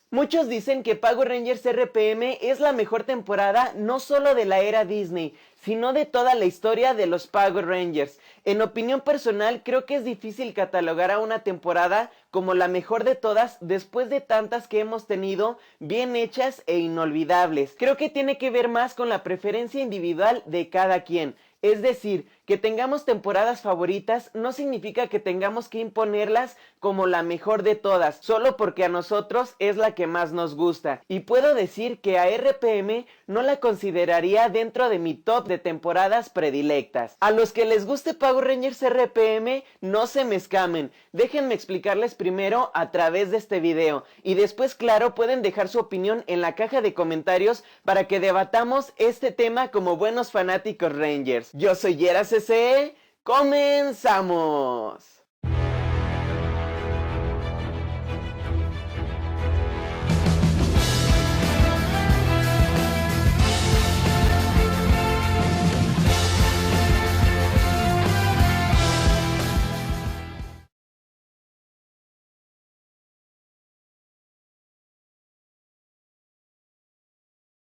Muchos dicen que Power Rangers RPM es la mejor temporada no solo de la era Disney, sino de toda la historia de los Power Rangers. En opinión personal, creo que es difícil catalogar a una temporada como la mejor de todas después de tantas que hemos tenido, bien hechas e inolvidables. Creo que tiene que ver más con la preferencia individual de cada quien. Es decir, que tengamos temporadas favoritas no significa que tengamos que imponerlas como la mejor de todas, solo porque a nosotros es la que más nos gusta. Y puedo decir que a RPM no la consideraría dentro de mi top de temporadas predilectas. A los que les guste Power Rangers RPM, no se me escamen. Déjenme explicarles primero a través de este video. Y después, claro, pueden dejar su opinión en la caja de comentarios para que debatamos este tema como buenos fanáticos Rangers. Yo soy Yera CC, ¡comenzamos!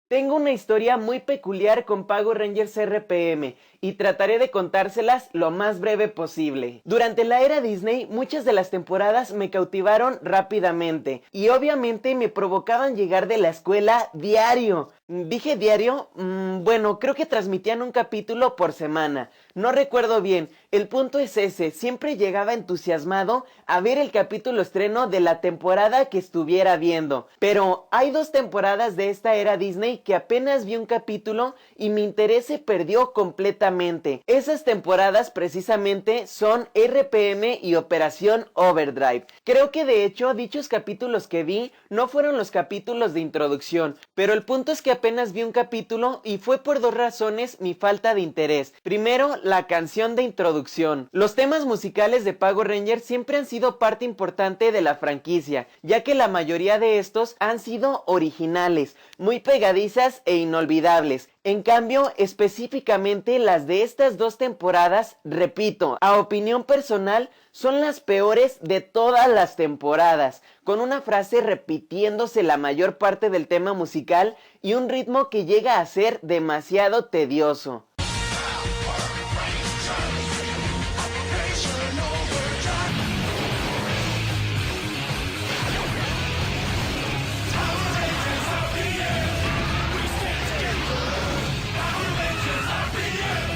Tengo una historia muy peculiar con Power Rangers RPM y trataré de contárselas lo más breve posible. Durante la era Disney, muchas de las temporadas me cautivaron rápidamente y obviamente me provocaban llegar de la escuela diario. ¿Dije diario? Bueno, creo que transmitían un capítulo por semana. No recuerdo bien. El punto es ese. Siempre llegaba entusiasmado a ver el capítulo estreno de la temporada que estuviera viendo. Pero hay dos temporadas de esta era Disney que apenas vi un capítulo y mi interés se perdió completamente. Esas temporadas precisamente son RPM y Operación Overdrive. Creo que de hecho dichos capítulos que vi no fueron los capítulos de introducción, pero el punto es que apenas vi un capítulo y fue por dos razones mi falta de interés. Primero, la canción de introducción. Los temas musicales de Power Rangers siempre han sido parte importante de la franquicia, ya que la mayoría de estos han sido originales, muy pegadizas e inolvidables. En cambio, específicamente las de estas dos temporadas, repito, a opinión personal, son las peores de todas las temporadas, con una frase repitiéndose la mayor parte del tema musical y un ritmo que llega a ser demasiado tedioso.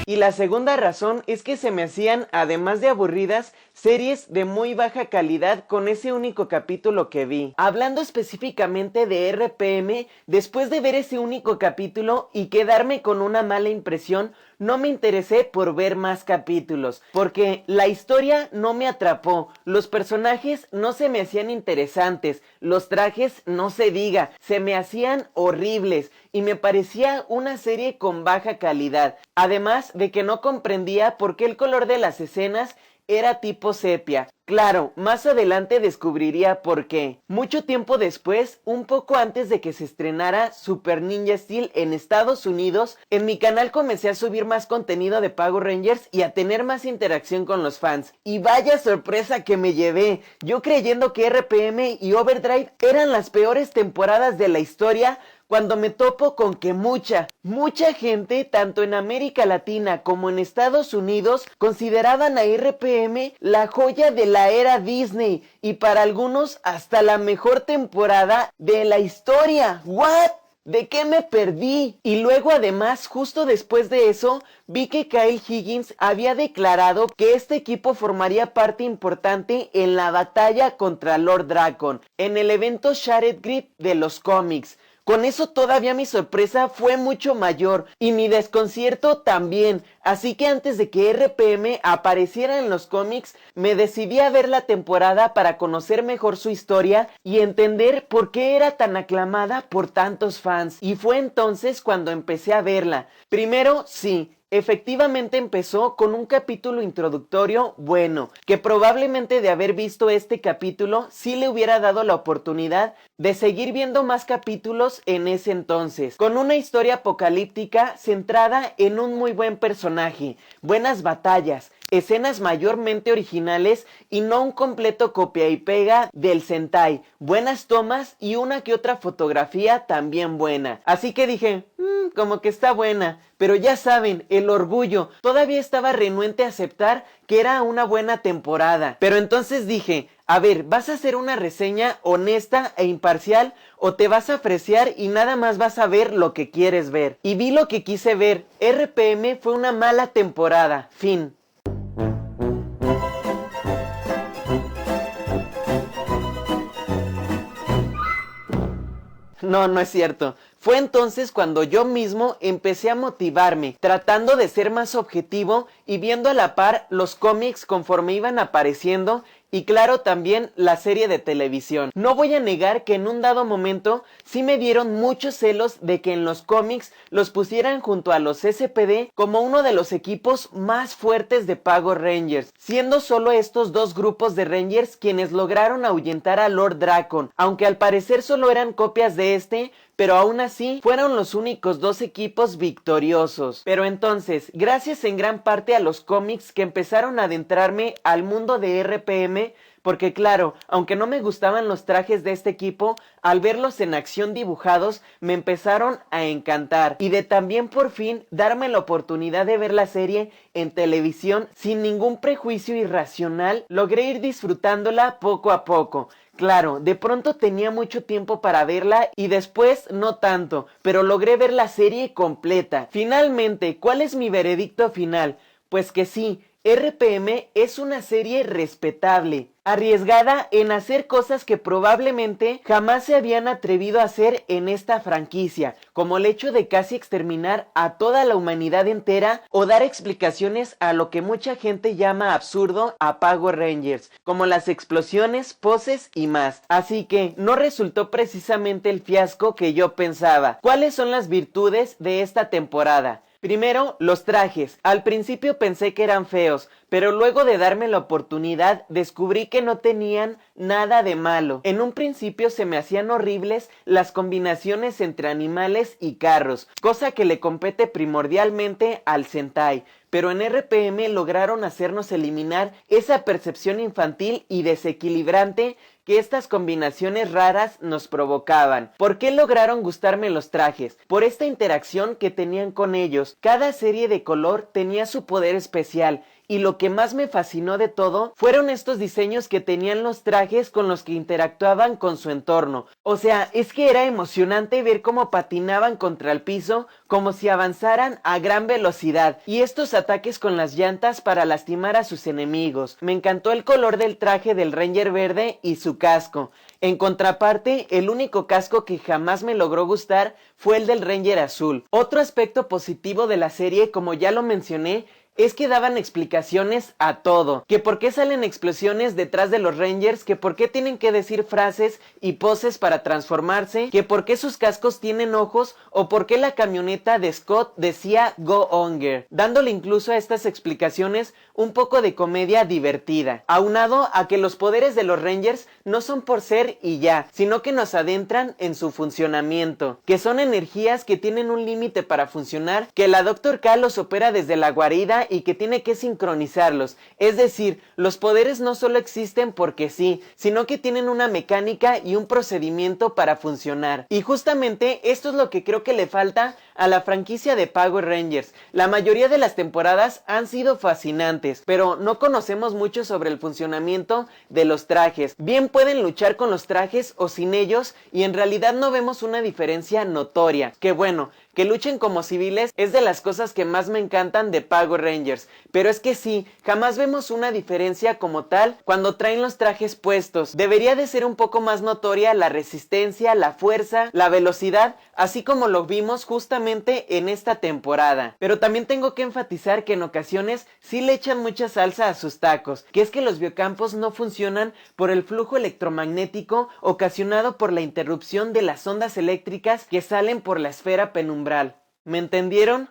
Y la segunda razón es que se me hacían, además de aburridas, series de muy baja calidad con ese único capítulo que vi. Hablando específicamente de RPM, después de ver ese único capítulo y quedarme con una mala impresión, no me interesé por ver más capítulos, porque la historia no me atrapó, los personajes no se me hacían interesantes, los trajes no se diga, se me hacían horribles y me parecía una serie con baja calidad, además de que no comprendía por qué el color de las escenas era tipo sepia. Claro, más adelante descubriría por qué. Mucho tiempo después, un poco antes de que se estrenara Super Ninja Steel en Estados Unidos, en mi canal comencé a subir más contenido de Power Rangers y a tener más interacción con los fans. Y vaya sorpresa que me llevé, yo creyendo que RPM y Overdrive eran las peores temporadas de la historia, cuando me topo con que mucha gente, tanto en América Latina como en Estados Unidos, consideraban a RPM la joya de la era Disney y para algunos hasta la mejor temporada de la historia. ¿What? ¿De qué me perdí? Y luego además, justo después de eso, vi que Kyle Higgins había declarado que este equipo formaría parte importante en la batalla contra Lord Drakkon, en el evento Shattered Grid de los cómics. Con eso todavía mi sorpresa fue mucho mayor y mi desconcierto también, así que antes de que RPM apareciera en los cómics, me decidí a ver la temporada para conocer mejor su historia y entender por qué era tan aclamada por tantos fans. Y fue entonces cuando empecé a verla. Primero, sí, efectivamente empezó con un capítulo introductorio bueno, que probablemente de haber visto este capítulo sí le hubiera dado la oportunidad de seguir viendo más capítulos en ese entonces, con una historia apocalíptica centrada en un muy buen personaje, buenas batallas, escenas mayormente originales y no un completo copia y pega del Sentai, buenas tomas y una que otra fotografía también buena. Así que dije, como que está buena, pero ya saben, el orgullo, todavía estaba renuente a aceptar que era una buena temporada. Pero entonces dije, a ver, ¿vas a hacer una reseña honesta e imparcial o te vas a fresear y nada más vas a ver lo que quieres ver? Y vi lo que quise ver. RPM fue una mala temporada. Fin. No, no es cierto. Fue entonces cuando yo mismo empecé a motivarme, tratando de ser más objetivo y viendo a la par los cómics conforme iban apareciendo y claro también la serie de televisión. No voy a negar que en un dado momento sí me dieron muchos celos de que en los cómics los pusieran junto a los SPD como uno de los equipos más fuertes de Power Rangers, siendo solo estos dos grupos de Rangers quienes lograron ahuyentar a Lord Drakkon, aunque al parecer solo eran copias de este, pero aún así fueron los únicos dos equipos victoriosos. Pero entonces, gracias en gran parte a los cómics que empezaron a adentrarme al mundo de RPM, porque claro, aunque no me gustaban los trajes de este equipo, al verlos en acción dibujados me empezaron a encantar y de también por fin darme la oportunidad de ver la serie en televisión sin ningún prejuicio irracional, logré ir disfrutándola poco a poco. Claro, de pronto tenía mucho tiempo para verla y después no tanto, pero logré ver la serie completa. Finalmente, ¿cuál es mi veredicto final? Pues que sí, RPM es una serie respetable, arriesgada en hacer cosas que probablemente jamás se habían atrevido a hacer en esta franquicia, como el hecho de casi exterminar a toda la humanidad entera o dar explicaciones a lo que mucha gente llama absurdo a Power Rangers, como las explosiones, poses y más. Así que no resultó precisamente el fiasco que yo pensaba. ¿Cuáles son las virtudes de esta temporada? Primero, los trajes. Al principio pensé que eran feos, pero luego de darme la oportunidad descubrí que no tenían nada de malo. En un principio se me hacían horribles las combinaciones entre animales y carros, cosa que le compete primordialmente al Sentai, pero en RPM lograron hacernos eliminar esa percepción infantil y desequilibrante que estas combinaciones raras nos provocaban. ¿Por qué lograron gustarme los trajes? Por esta interacción que tenían con ellos. Cada serie de color tenía su poder especial y lo que más me fascinó de todo fueron estos diseños que tenían los trajes con los que interactuaban con su entorno. O sea, es que era emocionante ver cómo patinaban contra el piso como si avanzaran a gran velocidad y estos ataques con las llantas para lastimar a sus enemigos. Me encantó el color del traje del Ranger verde y su casco. En contraparte, el único casco que jamás me logró gustar fue el del Ranger azul. Otro aspecto positivo de la serie, como ya lo mencioné, es que daban explicaciones a todo, que por qué salen explosiones detrás de los Rangers, que por qué tienen que decir frases y poses para transformarse, que por qué sus cascos tienen ojos o por qué la camioneta de Scott decía Go Onger, dándole incluso a estas explicaciones un poco de comedia divertida, aunado a que los poderes de los Rangers no son por ser y ya, sino que nos adentran en su funcionamiento, que son energías que tienen un límite para funcionar, que la Dr. K los opera desde la guarida y que tiene que sincronizarlos. Es decir, los poderes no solo existen porque sí, sino que tienen una mecánica y un procedimiento para funcionar. Y justamente esto es lo que creo que le falta a la franquicia de Power Rangers. La mayoría de las temporadas han sido fascinantes, pero no conocemos mucho sobre el funcionamiento de los trajes. Bien pueden luchar con los trajes o sin ellos y en realidad no vemos una diferencia notoria. Que bueno, que luchen como civiles es de las cosas que más me encantan de Power Rangers, pero es que sí, jamás vemos una diferencia como tal cuando traen los trajes puestos. Debería de ser un poco más notoria la resistencia, la fuerza, la velocidad, así como lo vimos justamente en esta temporada. Pero también tengo que enfatizar que en ocasiones sí le echan mucha salsa a sus tacos, que es que los biocampos no funcionan por el flujo electromagnético ocasionado por la interrupción de las ondas eléctricas que salen por la esfera penumbral. ¿Me entendieron?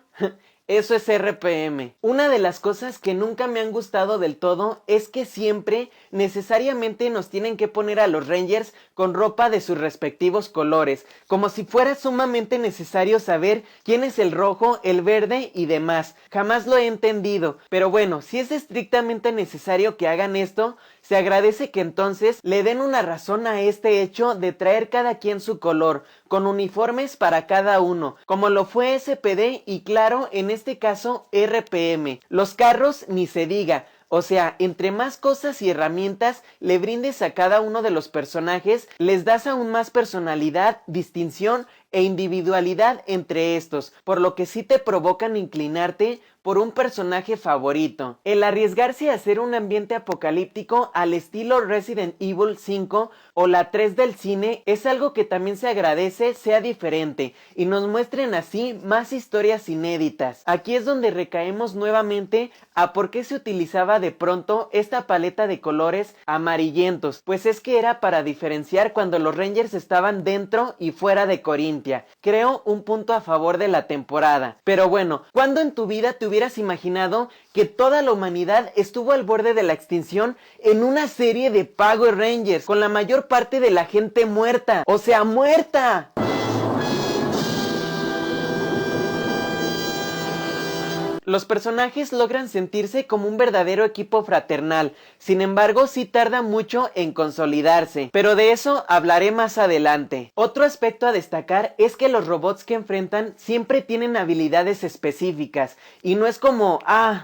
Eso es RPM. Una de las cosas que nunca me han gustado del todo es que siempre necesariamente nos tienen que poner a los Rangers con ropa de sus respectivos colores, como si fuera sumamente necesario saber quién es el rojo, el verde y demás. Jamás lo he entendido, pero bueno, si es estrictamente necesario que hagan esto, se agradece que entonces le den una razón a este hecho de traer cada quien su color, con uniformes para cada uno, como lo fue SPD y claro, en este caso RPM. Los carros ni se diga. O sea, entre más cosas y herramientas le brindes a cada uno de los personajes, les das aún más personalidad, distinción e individualidad entre estos, por lo que sí te provocan inclinarte por un personaje favorito. El arriesgarse a hacer un ambiente apocalíptico al estilo Resident Evil 5 o la 3 del cine es algo que también se agradece sea diferente y nos muestren así más historias inéditas. Aquí es donde recaemos nuevamente a por qué se utilizaba de pronto esta paleta de colores amarillentos, pues es que era para diferenciar cuando los Rangers estaban dentro y fuera de Corinthia. Creo un punto a favor de la temporada. Pero bueno, ¿cuándo en tu vida te hubieras imaginado que toda la humanidad estuvo al borde de la extinción en una serie de Power Rangers, con la mayor parte de la gente muerta? O sea, muerta. Los personajes logran sentirse como un verdadero equipo fraternal, sin embargo sí tarda mucho en consolidarse, pero de eso hablaré más adelante. Otro aspecto a destacar es que los robots que enfrentan siempre tienen habilidades específicas, y no es como,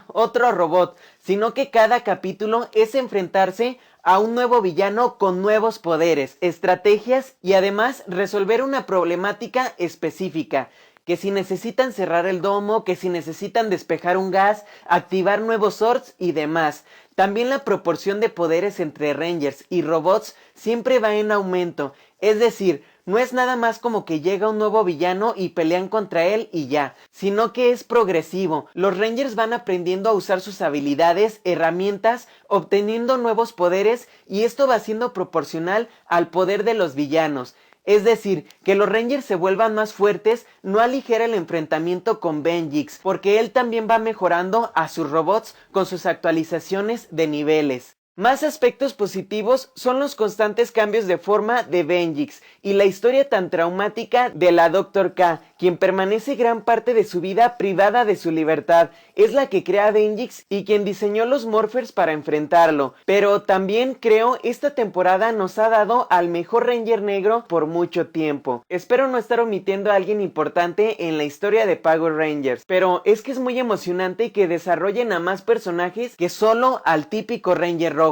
otro robot, sino que cada capítulo es enfrentarse a un nuevo villano con nuevos poderes, estrategias y además resolver una problemática específica. Que si necesitan cerrar el domo, que si necesitan despejar un gas, activar nuevos swords y demás. También la proporción de poderes entre Rangers y robots siempre va en aumento, es decir, no es nada más como que llega un nuevo villano y pelean contra él y ya, sino que es progresivo. Los Rangers van aprendiendo a usar sus habilidades, herramientas, obteniendo nuevos poderes y esto va siendo proporcional al poder de los villanos. Es decir, que los Rangers se vuelvan más fuertes no aligera el enfrentamiento con Venjix, porque él también va mejorando a sus robots con sus actualizaciones de niveles. Más aspectos positivos son los constantes cambios de forma de Venjix y la historia tan traumática de la Dr. K, quien permanece gran parte de su vida privada de su libertad. Es la que crea a Venjix y quien diseñó los Morphers para enfrentarlo. Pero también creo esta temporada nos ha dado al mejor Ranger negro por mucho tiempo. Espero no estar omitiendo a alguien importante en la historia de Power Rangers, pero es que es muy emocionante que desarrollen a más personajes que solo al típico Ranger rojo.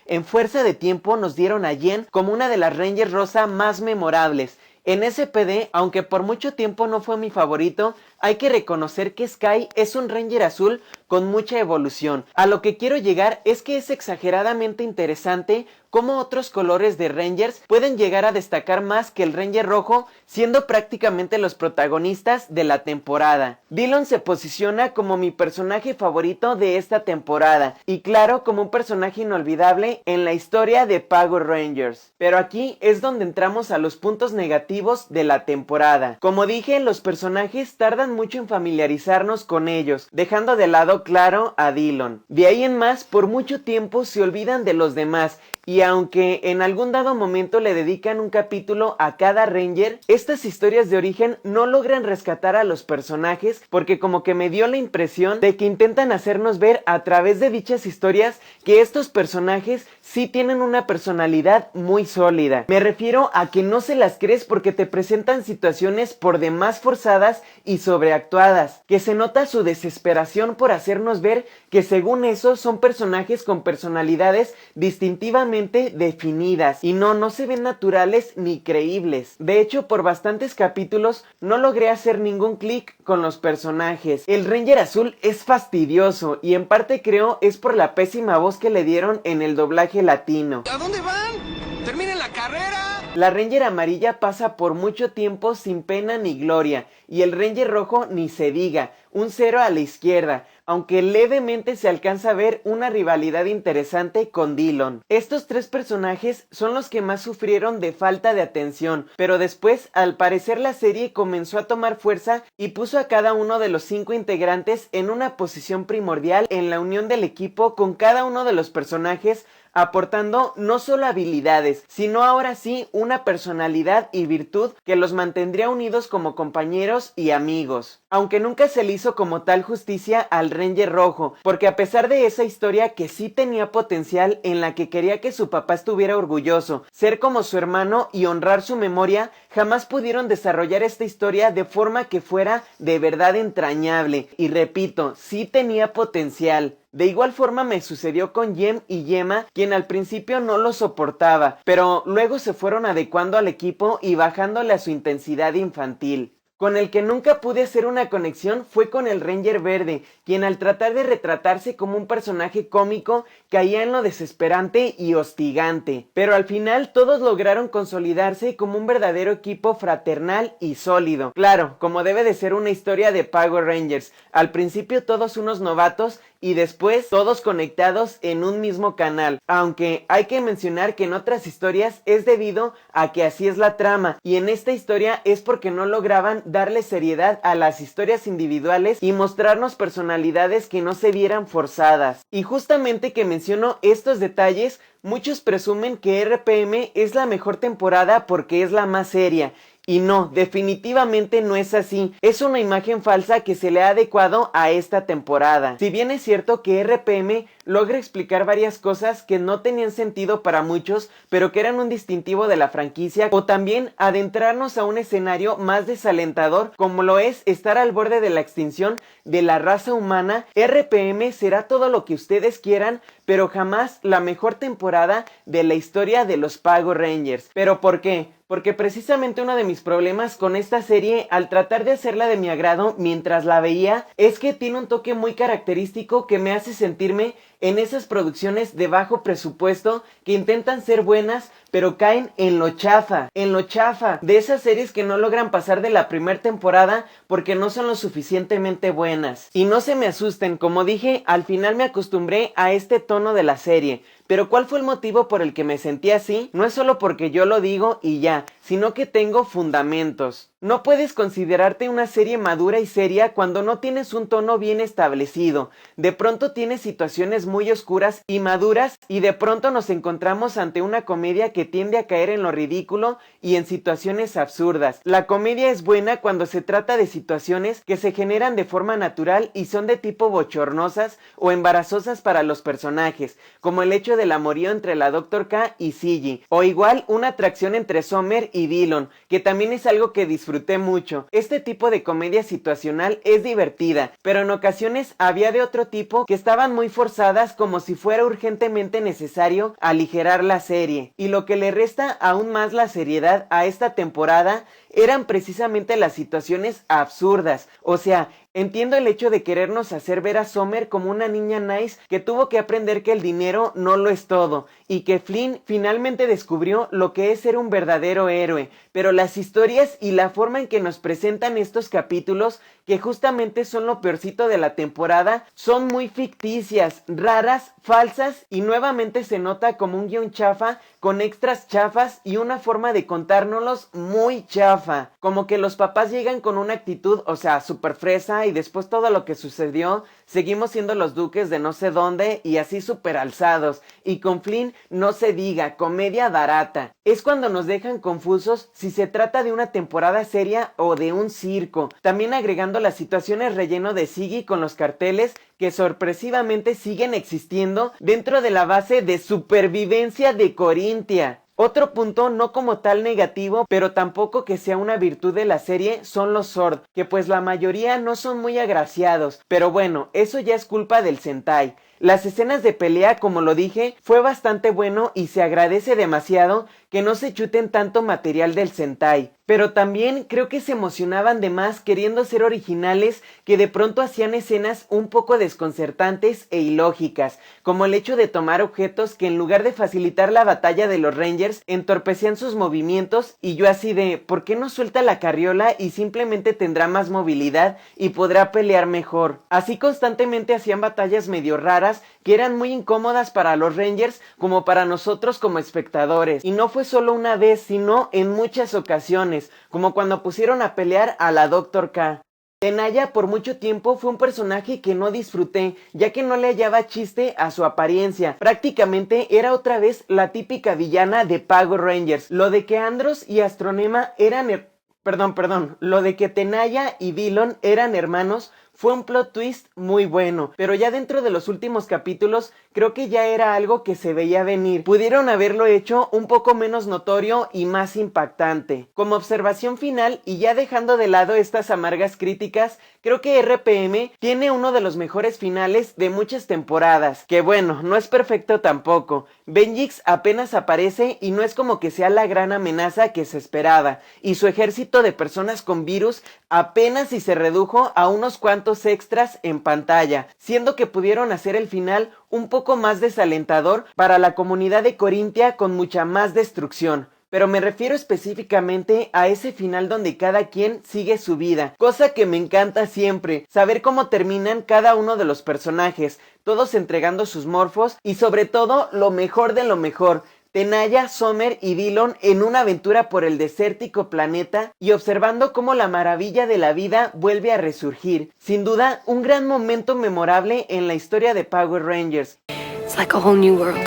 En Fuerza de Tiempo nos dieron a Jen como una de las Rangers rosa más memorables. En SPD, aunque por mucho tiempo no fue mi favorito, hay que reconocer que Sky es un Ranger azul con mucha evolución. A lo que quiero llegar es que es exageradamente interesante cómo otros colores de Rangers pueden llegar a destacar más que el Ranger rojo, siendo prácticamente los protagonistas de la temporada. Dillon se posiciona como mi personaje favorito de esta temporada, y claro, como un personaje inolvidable en la historia de Power Rangers. Pero aquí es donde entramos a los puntos negativos de la temporada. Como dije, los personajes tardan mucho en familiarizarnos con ellos, dejando de lado claro a Dillon. De ahí en más, por mucho tiempo se olvidan de los demás, y aunque en algún dado momento le dedican un capítulo a cada Ranger, estas historias de origen no logran rescatar a los personajes porque como que me dio la impresión de que intentan hacernos ver a través de dichas historias que estos personajes sí tienen una personalidad muy sólida. Me refiero a que no se las crees porque te presentan situaciones por demás forzadas y sobreactuadas, que se nota su desesperación por hacernos ver que según eso son personajes con personalidades distintivamente definidas y no se ven naturales ni creíbles. De hecho, por bastantes capítulos no logré hacer ningún clic con los personajes. El Ranger azul es fastidioso y en parte creo es por la pésima voz que le dieron en el doblaje latino. ¿A dónde van? ¡Terminen la carrera! La Ranger amarilla pasa por mucho tiempo sin pena ni gloria y el Ranger rojo ni se diga, un cero a la izquierda. aunque levemente se alcanza a ver una rivalidad interesante con Dillon. Estos tres personajes son los que más sufrieron de falta de atención, pero después al parecer la serie comenzó a tomar fuerza y puso a cada uno de los 5 integrantes en una posición primordial en la unión del equipo, con cada uno de los personajes aportando no solo habilidades, sino ahora sí una personalidad y virtud que los mantendría unidos como compañeros y amigos. Aunque nunca se le hizo como tal justicia al Ranger Rojo, porque a pesar de esa historia que sí tenía potencial, en la que quería que su papá estuviera orgulloso, ser como su hermano y honrar su memoria, jamás pudieron desarrollar esta historia de forma que fuera de verdad entrañable. Y repito, sí tenía potencial. De igual forma me sucedió con Jem y Yema, quien al principio no lo soportaba, pero luego se fueron adecuando al equipo y bajándole a su intensidad infantil. Con el que nunca pude hacer una conexión fue con el Ranger Verde, quien al tratar de retratarse como un personaje cómico caía en lo desesperante y hostigante. Pero al final todos lograron consolidarse como un verdadero equipo fraternal y sólido. Claro, como debe de ser una historia de Power Rangers, al principio todos unos novatos y después todos conectados en un mismo canal, aunque hay que mencionar que en otras historias es debido a que así es la trama, y en esta historia es porque no lograban darle seriedad a las historias individuales y mostrarnos personalidades que no se vieran forzadas. Y justamente que menciono estos detalles, muchos presumen que RPM es la mejor temporada porque es la más seria. Y no, definitivamente no es así, es una imagen falsa que se le ha adecuado a esta temporada. Si bien es cierto que RPM logra explicar varias cosas que no tenían sentido para muchos, pero que eran un distintivo de la franquicia, o también adentrarnos a un escenario más desalentador como lo es estar al borde de la extinción de la raza humana, RPM será todo lo que ustedes quieran, pero jamás la mejor temporada de la historia de los Power Rangers. ¿Pero por qué? Porque precisamente uno de mis problemas con esta serie, al tratar de hacerla de mi agrado mientras la veía, es que tiene un toque muy característico que me hace sentirme en esas producciones de bajo presupuesto que intentan ser buenas, pero caen en lo chafa, de esas series que no logran pasar de la primera temporada porque no son lo suficientemente buenas. Y no se me asusten, como dije, al final me acostumbré a este tono de la serie. Pero ¿cuál fue el motivo por el que me sentí así? No es solo porque yo lo digo y ya, sino que tengo fundamentos. No puedes considerarte una serie madura y seria cuando no tienes un tono bien establecido. De pronto tienes situaciones muy oscuras y maduras, y de pronto nos encontramos ante una comedia que tiende a caer en lo ridículo y en situaciones absurdas. La comedia es buena cuando se trata de situaciones que se generan de forma natural y son de tipo bochornosas o embarazosas para los personajes, como el hecho del amorío entre la Dr. K y Siggy, o igual una atracción entre Summer y Dillon, que también es algo que disfruté mucho. Este tipo de comedia situacional es divertida, pero en ocasiones había de otro tipo que estaban muy forzadas, como si fuera urgentemente necesario aligerar la serie. Y lo que le resta aún más la seriedad a esta temporada eran precisamente las situaciones absurdas. O sea, entiendo el hecho de querernos hacer ver a Summer como una niña nice que tuvo que aprender que el dinero no lo es todo, y que Flynn finalmente descubrió lo que es ser un verdadero héroe, pero las historias y la forma en que nos presentan estos capítulos, que justamente son lo peorcito de la temporada, son muy ficticias, raras, falsas, y nuevamente se nota como un guión chafa, con extras chafas y una forma de contárnoslos muy chafa. Como que los papás llegan con una actitud, o sea, súper fresa, y después todo lo que sucedió, seguimos siendo los duques de no sé dónde y así súper alzados. Y con Flynn no se diga, comedia barata. Es cuando nos dejan confusos si se trata de una temporada seria o de un circo. También agregando las situaciones relleno de Siggy con los carteles que sorpresivamente siguen existiendo dentro de la base de supervivencia de Corintia. Otro punto no como tal negativo, pero tampoco que sea una virtud de la serie, son los Zord, que pues la mayoría no son muy agraciados, pero bueno, eso ya es culpa del Sentai. Las escenas de pelea, como lo dije, fue bastante bueno y se agradece demasiado que no se chuten tanto material del Sentai. Pero también creo que se emocionaban de más queriendo ser originales, que de pronto hacían escenas un poco desconcertantes e ilógicas, como el hecho de tomar objetos que en lugar de facilitar la batalla de los Rangers, entorpecían sus movimientos, y yo así de, ¿por qué no suelta la carriola y simplemente tendrá más movilidad y podrá pelear mejor? Así constantemente hacían batallas medio raras que eran muy incómodas para los Rangers como para nosotros como espectadores, y no fue solo una vez, sino en muchas ocasiones, como cuando pusieron a pelear a la Dr. K. Tenaya por mucho tiempo fue un personaje que no disfruté, ya que no le hallaba chiste a su apariencia. Prácticamente era otra vez la típica villana de Power Rangers. Lo de que Andros y Astronema eran... Lo de que Tenaya y Dillon eran hermanos fue un plot twist muy bueno, pero ya dentro de los últimos capítulos creo que ya era algo que se veía venir. Pudieron haberlo hecho un poco menos notorio y más impactante. Como observación final, y ya dejando de lado estas amargas críticas, creo que RPM tiene uno de los mejores finales de muchas temporadas, que bueno, no es perfecto tampoco. Benjix apenas aparece y no es como que sea la gran amenaza que se esperaba, y su ejército de personas con virus apenas si se redujo a unos cuantos extras en pantalla, siendo que pudieron hacer el final un poco más desalentador para la comunidad de Corintia con mucha más destrucción. Pero me refiero específicamente a ese final donde cada quien sigue su vida, cosa que me encanta siempre, saber cómo terminan cada uno de los personajes, todos entregando sus morfos y sobre todo lo mejor de lo mejor, Tenaya, Summer y Dillon en una aventura por el desértico planeta y observando cómo la maravilla de la vida vuelve a resurgir. Sin duda, un gran momento memorable en la historia de Power Rangers. It's like a whole new world.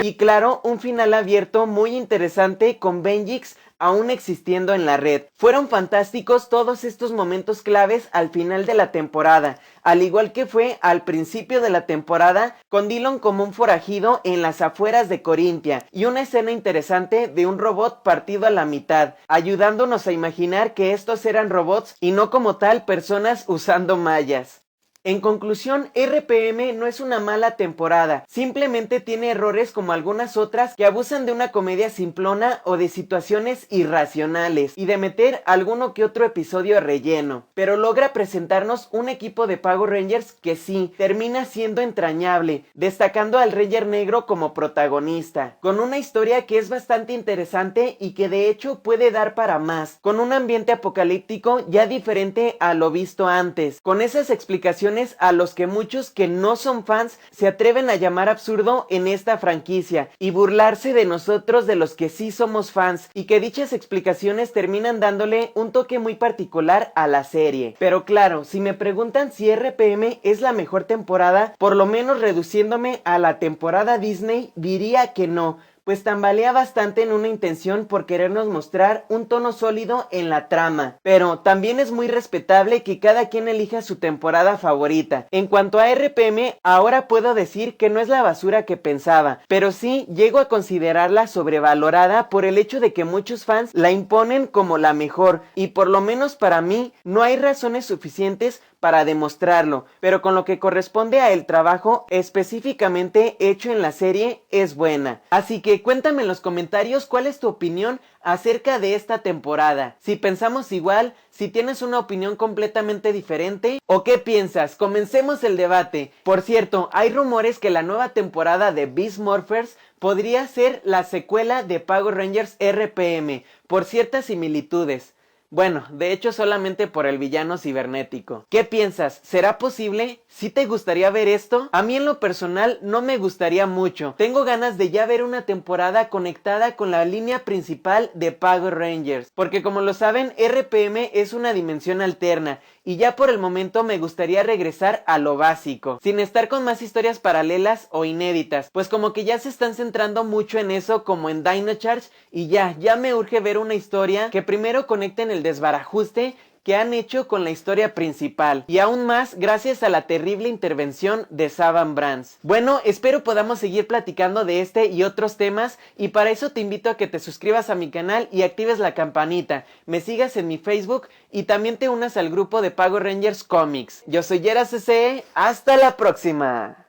Y claro, un final abierto muy interesante con Benjix aún existiendo en la red. Fueron fantásticos todos estos momentos claves al final de la temporada, al igual que fue al principio de la temporada con Dillon como un forajido en las afueras de Corintia y una escena interesante de un robot partido a la mitad, ayudándonos a imaginar que estos eran robots y no como tal personas usando mallas. En conclusión, RPM no es una mala temporada, simplemente tiene errores como algunas otras que abusan de una comedia simplona o de situaciones irracionales y de meter alguno que otro episodio relleno, pero logra presentarnos un equipo de Power Rangers que sí, termina siendo entrañable, destacando al Ranger Negro como protagonista, con una historia que es bastante interesante y que de hecho puede dar para más, con un ambiente apocalíptico ya diferente a lo visto antes, con esas explicaciones a los que muchos que no son fans se atreven a llamar absurdo en esta franquicia y burlarse de nosotros de los que sí somos fans, y que dichas explicaciones terminan dándole un toque muy particular a la serie. Pero claro, si me preguntan si RPM es la mejor temporada, por lo menos reduciéndome a la temporada Disney, diría que no, pues tambalea bastante en una intención por querernos mostrar un tono sólido en la trama, pero también es muy respetable que cada quien elija su temporada favorita. En cuanto a RPM, ahora puedo decir que no es la basura que pensaba, pero sí llego a considerarla sobrevalorada por el hecho de que muchos fans la imponen como la mejor, y por lo menos para mí no hay razones suficientes para demostrarlo, pero con lo que corresponde a el trabajo específicamente hecho en la serie es buena. Así que cuéntame en los comentarios cuál es tu opinión acerca de esta temporada, si pensamos igual, si tienes una opinión completamente diferente o qué piensas. Comencemos el debate. Por cierto, hay rumores que la nueva temporada de Beast Morphers podría ser la secuela de Power Rangers RPM por ciertas similitudes. Bueno, de hecho solamente por el villano cibernético. ¿Qué piensas? ¿Será posible? ¿Sí te gustaría ver esto? A mí en lo personal no me gustaría mucho. Tengo ganas de ya ver una temporada conectada con la línea principal de Power Rangers, porque como lo saben, RPM es una dimensión alterna y ya por el momento me gustaría regresar a lo básico, sin estar con más historias paralelas o inéditas, pues como que ya se están centrando mucho en eso como en Dino Charge, y ya me urge ver una historia que primero conecte en el desbarajuste, que han hecho con la historia principal, y aún más gracias a la terrible intervención de Saban Brands. Bueno, espero podamos seguir platicando de este y otros temas, y para eso te invito a que te suscribas a mi canal y actives la campanita, me sigas en mi Facebook y también te unas al grupo de Power Rangers Comics. Yo soy Yera CC, hasta la próxima.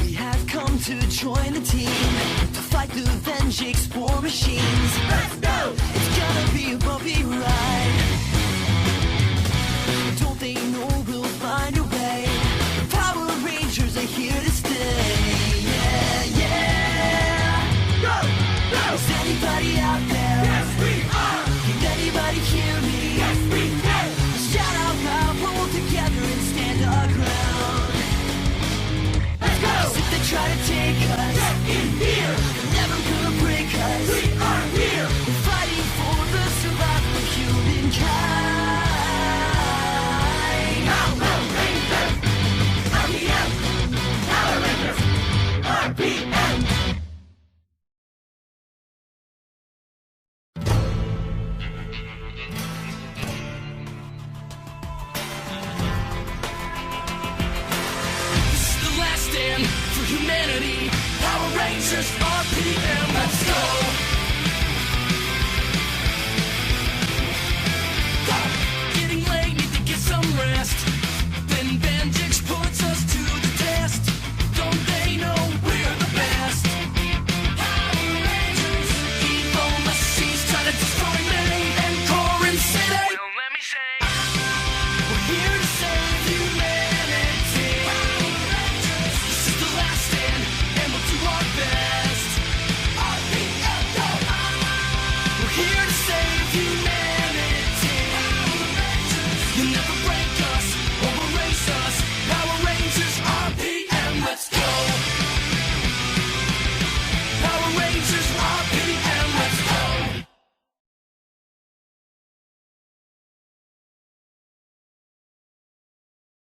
We have come to join the team to fight the Vengix war machines. Let's go! It's gonna be a bumpy ride. Don't they know we'll find a way? The Power Rangers are here to stay. Yeah, yeah. Go! Go! Is anybody out there? Yes, we are! Can anybody hear me? Yes, we can! Shout out loud, roll together and stand our ground. Let's go! 'Cause if they try to take us, get in here! They're never gonna break us. We are here! We're fighting for the survival of humankind. Power Rangers! RPM! Power Rangers! RPM! This is the last stand for humanity. Power Rangers RPM.